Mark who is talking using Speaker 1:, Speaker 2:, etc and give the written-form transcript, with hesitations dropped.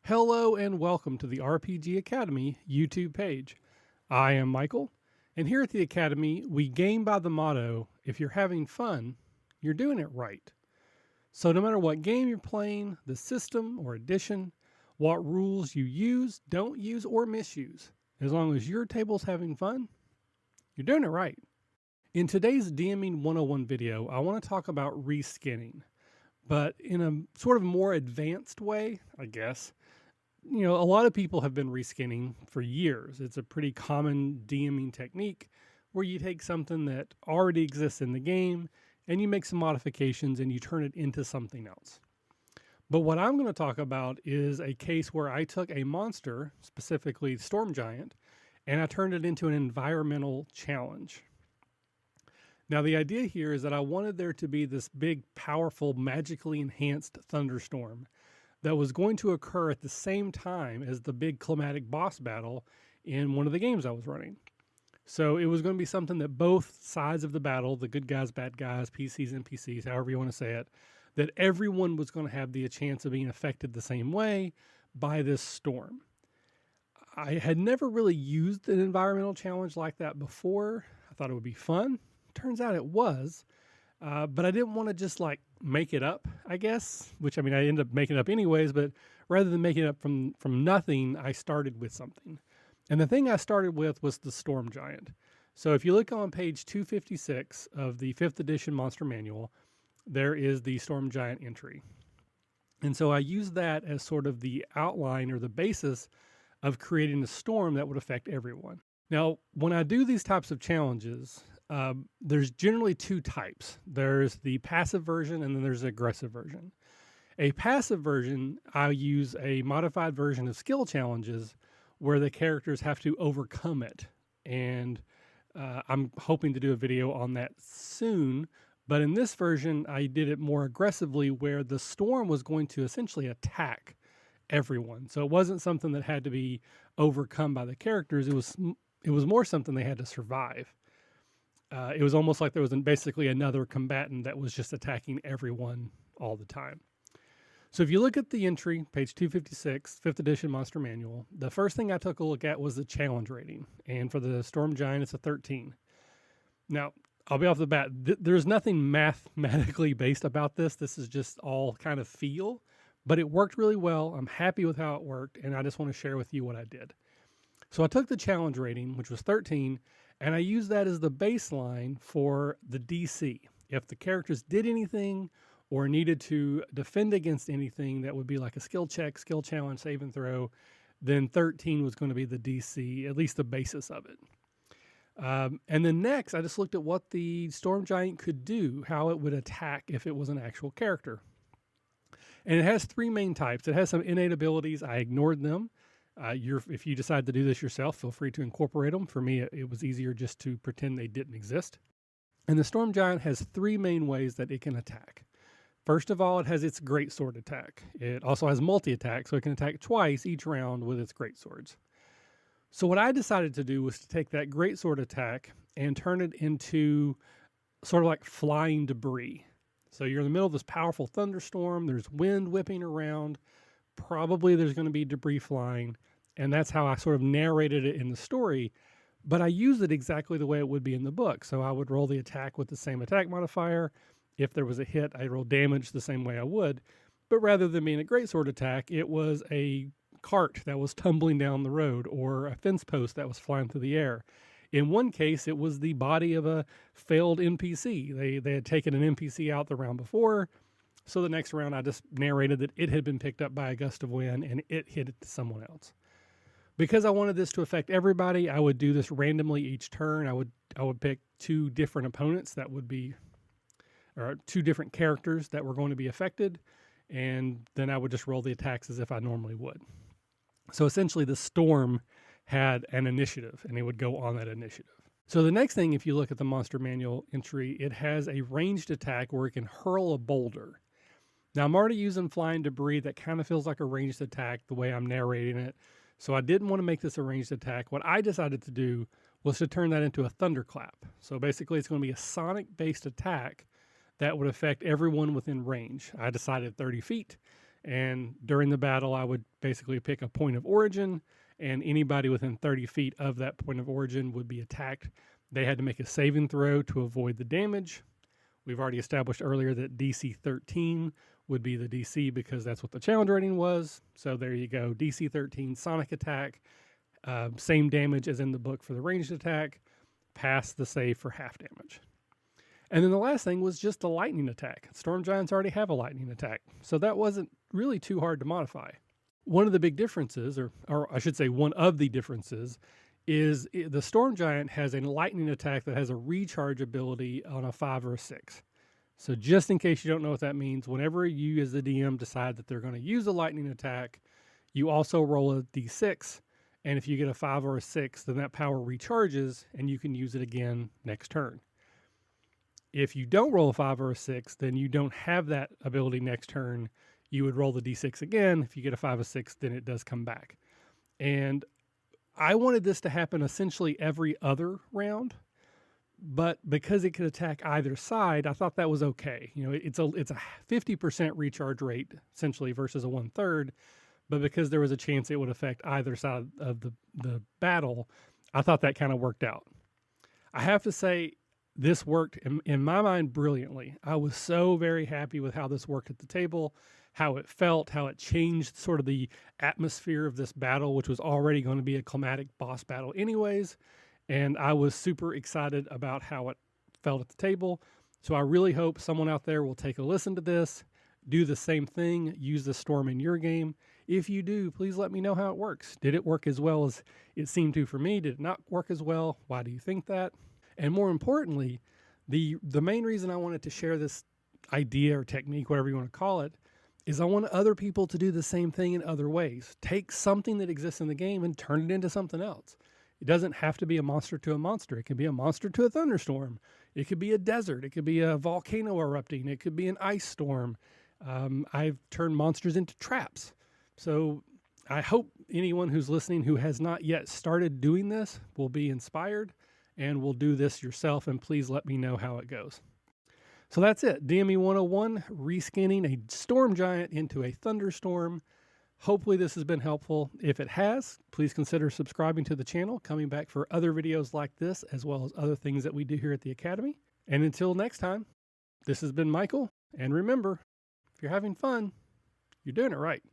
Speaker 1: Hello and welcome to the RPG Academy YouTube page. I am Michael, and here at the Academy, we game by the motto, if you're having fun, you're doing it right. So no matter what game you're playing, the system or edition, what rules you use, don't use, or misuse, as long as your table's having fun, you're doing it right. In today's DMing 101 video, I want to talk about reskinning, but in a sort of more advanced way, I guess. You know, a lot of people have been reskinning for years. It's a pretty common DMing technique where you take something that already exists in the game and you make some modifications and you turn it into something else. But what I'm going to talk about is a case where I took a monster, specifically Storm Giant, and I turned it into an environmental challenge. Now, the idea here is that I wanted there to be this big, powerful, magically enhanced thunderstorm that was going to occur at the same time as the big climatic boss battle in one of the games I was running. So it was going to be something that both sides of the battle, the good guys, bad guys, PCs, NPCs, however you want to say it, that everyone was going to have the chance of being affected the same way by this storm. I had never really used an environmental challenge like that before. I thought it would be fun. Turns out it was. But I didn't want to just like make it up, I guess, which I mean, I ended up making it up anyways, but rather than making it up from nothing, I started with something. And the thing I started with was the Storm Giant. So if you look on page 256 of the 5th edition Monster Manual, there is the Storm Giant entry. And so I used that as sort of the outline or the basis of creating a storm that would affect everyone. Now, when I do these types of challenges, there's generally two types. There's the passive version and then there's the aggressive version. A passive version, I use a modified version of skill challenges where the characters have to overcome it. And I'm hoping to do a video on that soon. But in this version, I did it more aggressively where the storm was going to essentially attack everyone. So it wasn't something that had to be overcome by the characters. It was more something they had to survive. It was almost like there was basically another combatant that was just attacking everyone all the time. So if you look at the entry, page 256, 5th edition Monster Manual, the first thing I took a look at was the challenge rating. And for the Storm Giant, it's a 13. Now, I'll be off the bat. There's nothing mathematically based about this. This is just all kind of feel, but it worked really well. I'm happy with how it worked, and I just want to share with you what I did. So I took the challenge rating, which was 13, and I used that as the baseline for the DC. If the characters did anything or needed to defend against anything that would be like a skill check, skill challenge, save and throw, then 13 was going to be the DC, at least the basis of it. And then next, I just looked at what the Storm Giant could do, how it would attack if it was an actual character. And it has three main types. It has some innate abilities. I ignored them. If you decide to do this yourself, feel free to incorporate them. For me, it was easier just to pretend they didn't exist. And the Storm Giant has three main ways that it can attack. First of all, it has its Greatsword attack. It also has multi-attack, so it can attack twice each round with its Greatswords. So what I decided to do was to take that Greatsword attack and turn it into sort of like flying debris. So you're in the middle of this powerful thunderstorm. There's wind whipping around. Probably there's going to be debris flying. And that's how I sort of narrated it in the story. But I used it exactly the way it would be in the book. So I would roll the attack with the same attack modifier. If there was a hit, I'd roll damage the same way I would. But rather than being a Greatsword attack, it was a cart that was tumbling down the road or a fence post that was flying through the air. In one case, it was the body of a failed NPC. They had taken an NPC out the round before. So the next round, I just narrated that it had been picked up by a gust of wind and it hit it to someone else. Because I wanted this to affect everybody, I would do this randomly each turn. I would pick two different opponents that would be, or two different characters that were going to be affected. And then I would just roll the attacks as if I normally would. So essentially the storm had an initiative and it would go on that initiative. So the next thing, if you look at the Monster Manual entry, it has a ranged attack where it can hurl a boulder. Now I'm already using flying debris. That kind of feels like a ranged attack the way I'm narrating it. So I didn't want to make this a ranged attack. What I decided to do was to turn that into a Thunderclap. So basically it's going to be a sonic based attack that would affect everyone within range. I decided 30 feet. And during the battle, I would basically pick a point of origin, and anybody within 30 feet of that point of origin would be attacked. They had to make a saving throw to avoid the damage. We've already established earlier that DC 13 would be the DC because that's what the challenge rating was. So there you go. DC 13 sonic attack, same damage as in the book for the ranged attack, pass the save for half damage. And then the last thing was just a lightning attack. Storm Giants already have a lightning attack, so that wasn't really too hard to modify. One of the big differences, or I should say one of the differences, is the Storm Giant has a lightning attack that has a recharge ability on a 5 or a 6. So just in case you don't know what that means, whenever you as the DM decide that they're going to use a lightning attack, you also roll a d6, and if you get a 5 or a 6, then that power recharges and you can use it again next turn. If you don't roll a 5 or a 6, then you don't have that ability next turn. You would roll the d6 again. If you get a 5 or 6, then it does come back. And I wanted this to happen essentially every other round, but because it could attack either side, I thought that was okay. You know, it's a 50% recharge rate essentially versus a 1/3, but because there was a chance it would affect either side of the battle, I thought that kind of worked out. I have to say, this worked in my mind brilliantly. I was so very happy with how this worked at the table, how it felt, how it changed sort of the atmosphere of this battle, which was already going to be a climatic boss battle anyways. And I was super excited about how it felt at the table. So I really hope someone out there will take a listen to this, do the same thing, use the storm in your game. If you do, please let me know how it works. Did it work as well as it seemed to for me? Did it not work as well? Why do you think that? And more importantly, the main reason I wanted to share this idea or technique, whatever you want to call it, is I want other people to do the same thing in other ways. Take something that exists in the game and turn it into something else. It doesn't have to be a monster to a monster. It can be a monster to a thunderstorm. It could be a desert. It could be a volcano erupting. It could be an ice storm. I've turned monsters into traps. So I hope anyone who's listening who has not yet started doing this will be inspired and will do this yourself, and please let me know how it goes. So that's it. DMing 101, reskinning a storm giant into a thunderstorm. Hopefully this has been helpful. If it has, please consider subscribing to the channel, coming back for other videos like this, as well as other things that we do here at the Academy. And until next time, this has been Michael. And remember, if you're having fun, you're doing it right.